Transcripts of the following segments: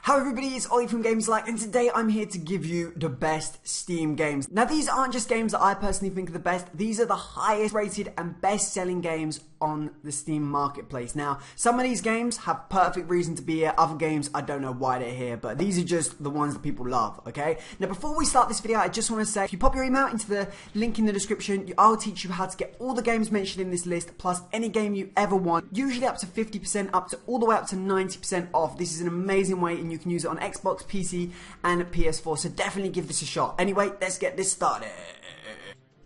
Hello everybody, it's Ollie from GamesAlike, and today I'm here to give you the best Steam games. Now these aren't just games that I personally think are the best, these are the highest rated and best selling games on the Steam marketplace. Now, some of these games have perfect reason to be here, other games I don't know why they're here, but these are just the ones that people love, okay? Now before we start this video, I just want to say, if you pop your email into the link in the description, I'll teach you how to get all the games mentioned in this list, plus any game you ever want, usually up to 50%, all the way up to 90% off. This is an amazing way, and you can use it on Xbox, PC, and PS4, so definitely give this a shot. Anyway, let's get this started.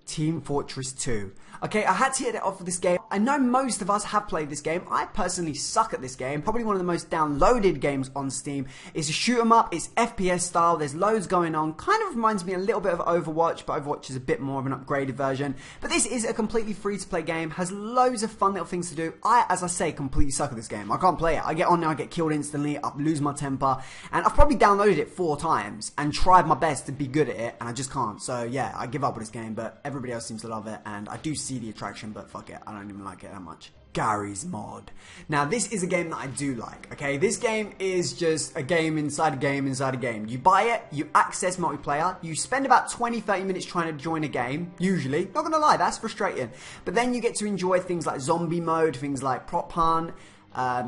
Team Fortress 2. Okay, I had to hit it off with this game. I know most of us have played this game. I personally suck at this game. Probably one of the most downloaded games on Steam. It's a shoot 'em up. It's FPS style. There's loads going on. Kind of reminds me a little bit of Overwatch, but Overwatch is a bit more of an upgraded version. But this is a completely free-to-play game. Has loads of fun little things to do. As I say, completely suck at this game. I can't play it. I get on there, I get killed instantly, I lose my temper, and I've probably downloaded it 4 times and tried my best to be good at it, and I just can't. So yeah, I give up with this game, but everybody else seems to love it, and I do see the attraction, but fuck it, I don't even like it that much. Garry's mod. Now this is a game that I do like, okay? This game is just a game inside a game inside a game. You buy it, you access multiplayer, you spend about 20-30 minutes trying to join a game, usually. Not gonna lie, that's frustrating. But then you get to enjoy things like zombie mode, things like prop hunt,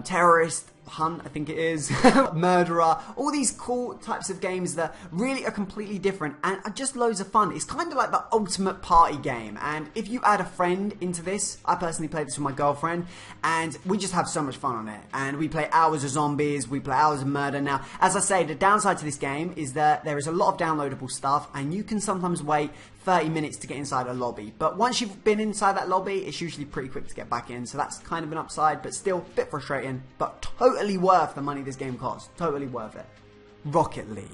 terrorist hunt, I think it is, murderer, all these cool types of games that really are completely different and are just loads of fun. It's kind of like the ultimate party game, and if you add a friend into this, I personally played this with my girlfriend, and we just have so much fun on it, and we play hours of zombies, we play hours of murder. Now, as I say, the downside to this game is that there is a lot of downloadable stuff, and you can sometimes wait 30 minutes to get inside a lobby, but once you've been inside that lobby, it's usually pretty quick to get back in, so that's kind of an upside, but still a bit frustrating, but totally worth the money this game costs. Totally worth it. Rocket League.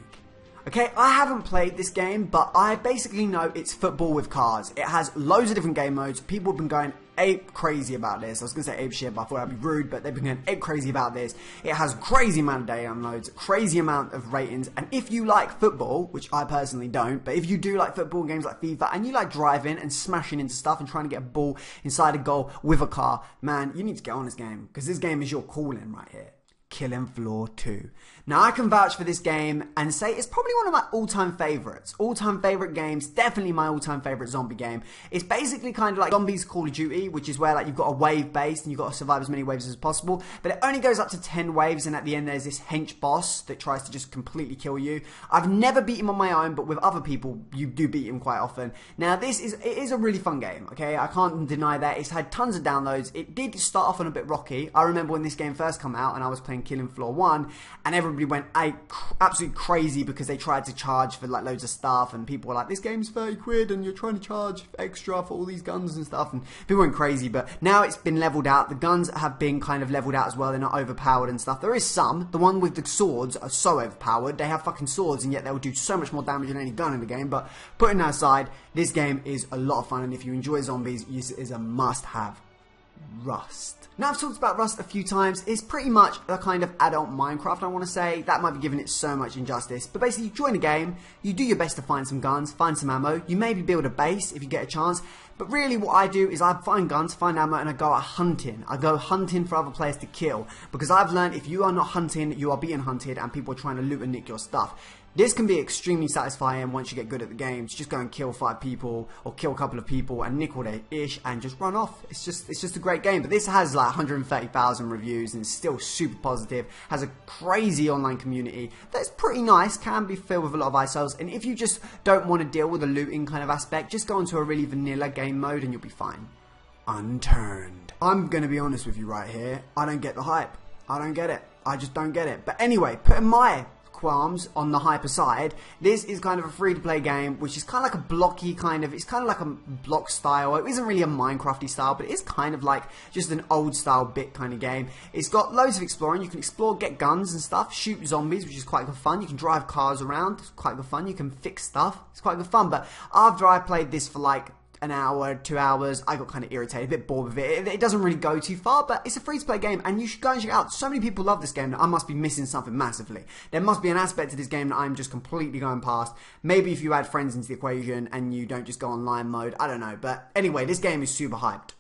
Okay, I haven't played this game, but I basically know it's football with cars. It has loads of different game modes. People have been going ape crazy about this. I was going to say ape shit, but I thought that'd be rude, but they've been going ape crazy about this. It has crazy amount of day downloads, crazy amount of ratings, and if you like football, which I personally don't, but if you do like football games like FIFA, and you like driving and smashing into stuff and trying to get a ball inside a goal with a car, man, you need to get on this game, because this game is your calling right here. Killing Floor 2. Now I can vouch for this game and say it's probably one of my all-time favorites. All-time favorite games, definitely my all-time favorite zombie game. It's basically kind of like Zombies Call of Duty, which is where like you've got a wave base and you've got to survive as many waves as possible, but it only goes up to 10 waves, and at the end there's this hench boss that tries to just completely kill you. I've never beat him on my own, but with other people you do beat him quite often. Now it is a really fun game, okay? I can't deny that. It's had tons of downloads. It did start off on a bit rocky. I remember when this game first came out and I was playing Killing Floor 1, and everybody went absolutely crazy because they tried to charge for like loads of stuff, and people were like, this game's 30 quid and you're trying to charge extra for all these guns and stuff, and people went crazy. But now it's been leveled out. The guns have been kind of leveled out as well. They're not overpowered and stuff. There is some. The one with the swords are so overpowered. They have fucking swords, and yet they'll do so much more damage than any gun in the game. But putting that aside, this game is a lot of fun, and if you enjoy zombies, this is a must-have. Rust. Now I've talked about Rust a few times. It's pretty much a kind of adult Minecraft, I want to say. That might be giving it so much injustice, but basically you join a game, you do your best to find some guns, find some ammo, you maybe build a base if you get a chance, but really what I do is I find guns, find ammo, and I go out hunting. I go hunting for other players to kill, because I've learned if you are not hunting, you are being hunted, and people are trying to loot and nick your stuff. This can be extremely satisfying once you get good at the game. Just go and kill 5 people or kill a couple of people and nick all their ish and just run off. It's just a great game. But this has like 130,000 reviews and it's still super positive. Has a crazy online community that's pretty nice. Can be filled with a lot of ISOs. And if you just don't want to deal with the looting kind of aspect, just go into a really vanilla game mode and you'll be fine. Unturned. I'm going to be honest with you right here. I don't get the hype. I don't get it. I just don't get it. But anyway, putting my qualms on the hyper side, this is kind of a free-to-play game, which is kind of like a blocky kind of, it's kind of like a block style. It isn't really a Minecrafty style, but it is kind of like just an old style bit kind of game. It's got loads of exploring. You can explore, get guns and stuff, shoot zombies, which is quite good fun. You can drive cars around, it's quite good fun. You can fix stuff, it's quite good fun. But after I played this for like an hour, 2 hours, I got kind of irritated, a bit bored with it. It doesn't really go too far, but it's a free-to-play game, and you should go and check it out. So many people love this game that I must be missing something massively. There must be an aspect to this game that I'm just completely going past. Maybe if you add friends into the equation and you don't just go online mode, I don't know. But anyway, this game is super hyped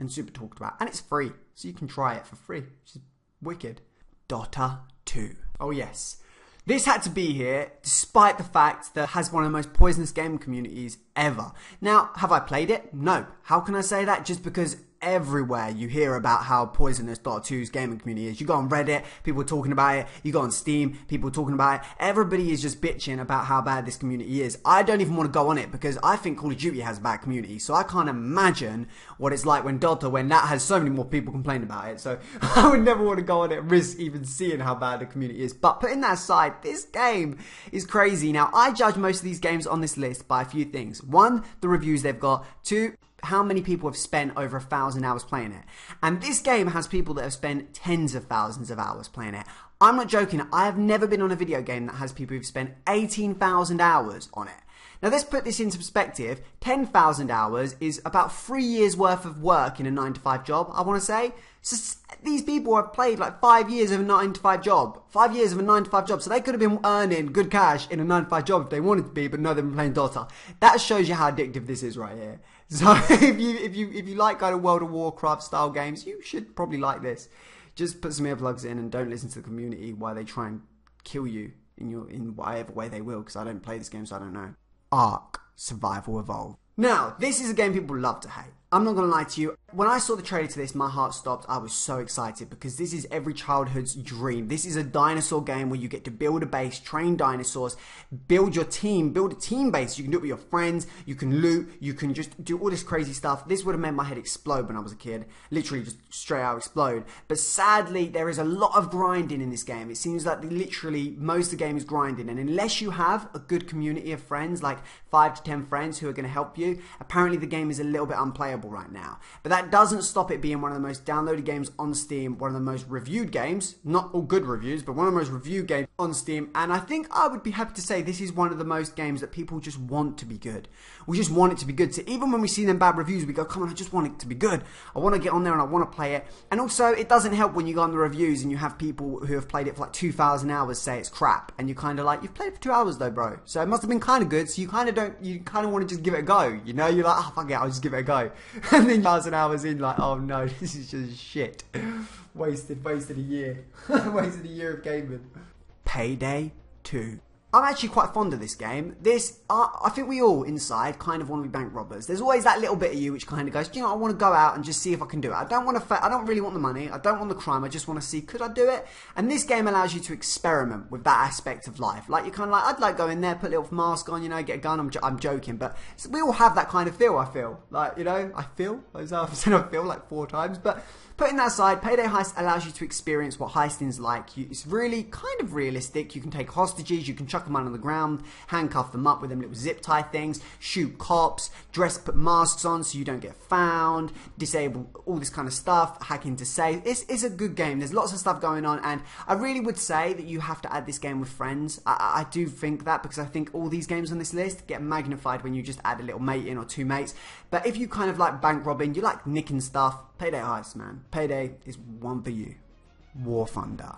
and super talked about, and it's free, so you can try it for free, which is wicked. Dota 2. Oh yes. This had to be here, despite the fact that it has one of the most poisonous game communities ever. Now, have I played it? No. How can I say that? Just because everywhere you hear about how poisonous Dota 2's gaming community is. You go on Reddit, people talking about it. You go on Steam, people talking about it. Everybody is just bitching about how bad this community is. I don't even want to go on it because I think Call of Duty has a bad community. So I can't imagine what it's like when that has so many more people complain about it. So I would never want to go on it and risk even seeing how bad the community is. But putting that aside, this game is crazy. Now, I judge most of these games on this list by a few things. 1, the reviews they've got. 2, how many people have spent over 1,000 hours playing it. And this game has people that have spent tens of thousands of hours playing it. I'm not joking, I have never been on a video game that has people who've spent 18,000 hours on it. Now let's put this into perspective. 10,000 hours is about 3 years worth of work in a 9-to-5 job, I want to say. So these people have played like 5 years of a 9-to-5 job. 5 years of a 9-to-5 job. So they could have been earning good cash in a 9-to-5 job if they wanted to be, but no, they've been playing Dota. That shows you how addictive this is right here. So if you like kind of World of Warcraft style games, you should probably like this. Just put some earplugs in and don't listen to the community while they try and kill you in whatever way they will, because I don't play this game, so I don't know. Ark Survival Evolved. Now, this is a game people love to hate. I'm not going to lie to you. When I saw the trailer to this, my heart stopped. I was so excited because this is every childhood's dream. This is a dinosaur game where you get to build a base, train dinosaurs, build your team, build a team base. You can do it with your friends. You can loot. You can just do all this crazy stuff. This would have made my head explode when I was a kid. Literally just straight out explode. But sadly, there is a lot of grinding in this game. It seems like literally most of the game is grinding. And unless you have a good community of friends, like 5 to 10 friends who are going to help you, apparently the game is a little bit unplayable right now. But that doesn't stop it being one of the most downloaded games on Steam, one of the most reviewed games, not all good reviews, but one of the most reviewed games on Steam. And I think I would be happy to say this is one of the most games that people just want to be good. We just want it to be good. So even when we see them bad reviews, we go, come on, I just want it to be good. I want to get on there and I want to play it. And also, it doesn't help when you go on the reviews and you have people who have played it for like 2,000 hours say it's crap. And you're kind of like, you've played it for 2 hours though, bro. So it must have been kind of good. So you kind of want to just give it a go. You know, you're like, oh, fuck it, I'll just give it a go. And then 1,000 hours in, like, oh no, this is just shit. Wasted a year. Wasted a year of gaming. Payday 2. I'm actually quite fond of this game. I think we all inside kind of want to be bank robbers. There's always that little bit of you which kind of goes, you know, I want to go out and just see if I can do it. I don't really want the money. I don't want the crime. I just want to see, could I do it? And this game allows you to experiment with that aspect of life. Like, you're kind of like, I'd like go in there, put a little mask on, you know, get a gun. I'm joking, but we all have that kind of feel, I feel. Like, you know, I've said I feel like 4 times, but putting that aside, Payday Heist allows you to experience what heisting's like. It's really kind of realistic. You can take hostages, you can chuck them on the ground, handcuff them up with them little zip tie things, shoot cops, put masks on so you don't get found, disable all this kind of stuff, hack into safe. It's a good game. There's lots of stuff going on, and I really would say that you have to add this game with friends. I do think that, because I think all these games on this list get magnified when you just add a little mate in or 2 mates. But if you kind of like bank robbing, you like nicking stuff, Payday Heist, man. Payday is one for you. War Thunder.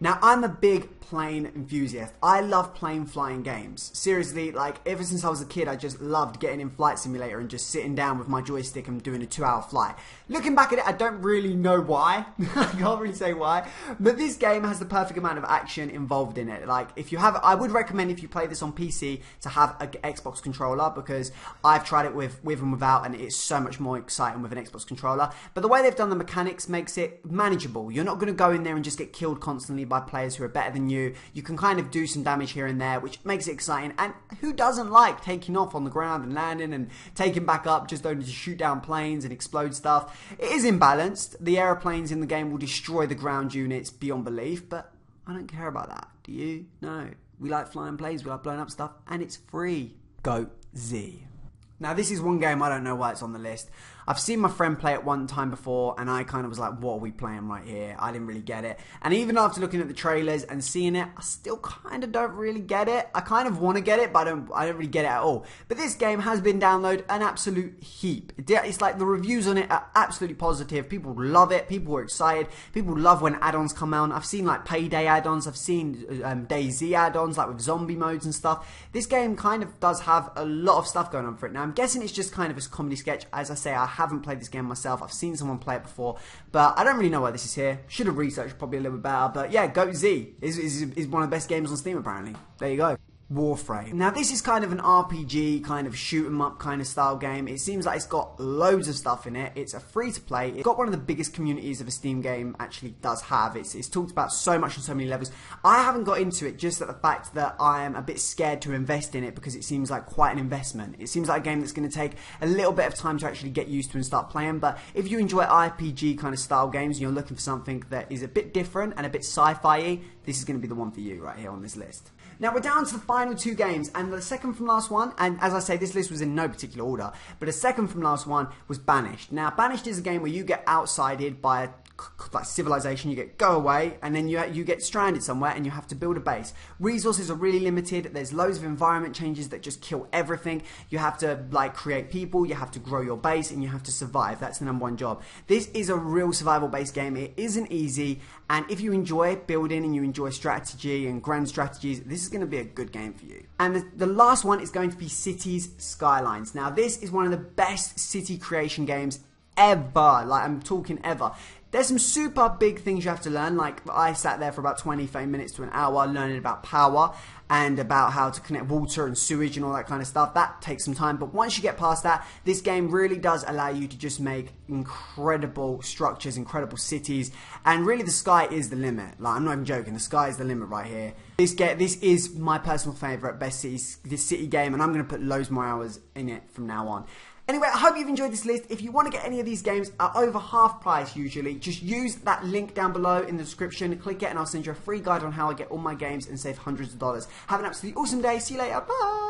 Now, I'm a big plane enthusiast. I love plane flying games. Seriously, like, ever since I was a kid, I just loved getting in Flight Simulator and just sitting down with my joystick and doing a 2-hour flight. Looking back at it, I don't really know why. I can't really say why. But this game has the perfect amount of action involved in it. Like, I would recommend, if you play this on PC, to have an Xbox controller, because I've tried it with and without, and it's so much more exciting with an Xbox controller. But the way they've done the mechanics makes it manageable. You're not going to go in there and just get killed constantly by players who are better than you. You can kind of do some damage here and there, which makes it exciting. And who doesn't like taking off on the ground and landing and taking back up just only to shoot down planes and explode stuff? It is imbalanced. The aeroplanes in the game will destroy the ground units beyond belief, but I don't care about that. Do you? No. We like flying planes, we like blowing up stuff, and it's free. Go Z. Now, this is one game I don't know why it's on the list. I've seen my friend play it one time before, and I kind of was like, what are we playing right here? I didn't really get it. And even after looking at the trailers and seeing it, I still kind of don't really get it. I kind of want to get it, but I don't really get it at all. But this game has been downloaded an absolute heap. It's like the reviews on it are absolutely positive. People love it. People are excited. People love when add-ons come out. I've seen like Payday add-ons. I've seen DayZ add-ons, like with zombie modes and stuff. This game kind of does have a lot of stuff going on for it. Now, I'm guessing it's just kind of a comedy sketch. As I say, I haven't played this game myself. I've seen someone play it before, but I don't really know why this is here. Should have researched probably a little bit better, but yeah, Goat Z is one of the best games on Steam apparently. There you go. Warframe. Now this is kind of an RPG, kind of shoot 'em up kind of style game. It seems like it's got loads of stuff in it. It's a free to play. It's got one of the biggest communities of a Steam game actually does have. It's talked about so much on so many levels. I haven't got into it just at the fact that I am a bit scared to invest in it because it seems like quite an investment. It seems like a game that's going to take a little bit of time to actually get used to and start playing, but if you enjoy RPG kind of style games and you're looking for something that is a bit different and a bit sci-fi-y, this is going to be the one for you right here on this list. Now we're down to the final two games, and the second from last one, and as I say, this list was in no particular order, but the second from last one was Banished. Now Banished is a game where you get outsided by a like civilization, you get go away, and then you get stranded somewhere and you have to build a base. Resources are really limited, there's loads of environment changes that just kill everything. You have to like create people, you have to grow your base, and you have to survive. That's the #1 job. This is a real survival based game. It isn't easy, and if you enjoy building and you enjoy strategy and grand strategies, this is going to be a good game for you. And the last one is going to be Cities Skylines. Now this is one of the best city creation games ever, like I'm talking ever. There's some super big things you have to learn, like I sat there for about 20-30 minutes to an hour learning about power and about how to connect water and sewage and all that kind of stuff. That takes some time, but once you get past that, this game really does allow you to just make incredible structures, incredible cities, and really the sky is the limit. Like, I'm not even joking, the sky is the limit right here. This is my personal favourite best city game, and I'm going to put loads more hours in it from now on. Anyway, I hope you've enjoyed this list. If you want to get any of these games at over half price usually, just use that link down below in the description, click it, and I'll send you a free guide on how I get all my games and save hundreds of dollars. Have an absolutely awesome day. See you later. Bye.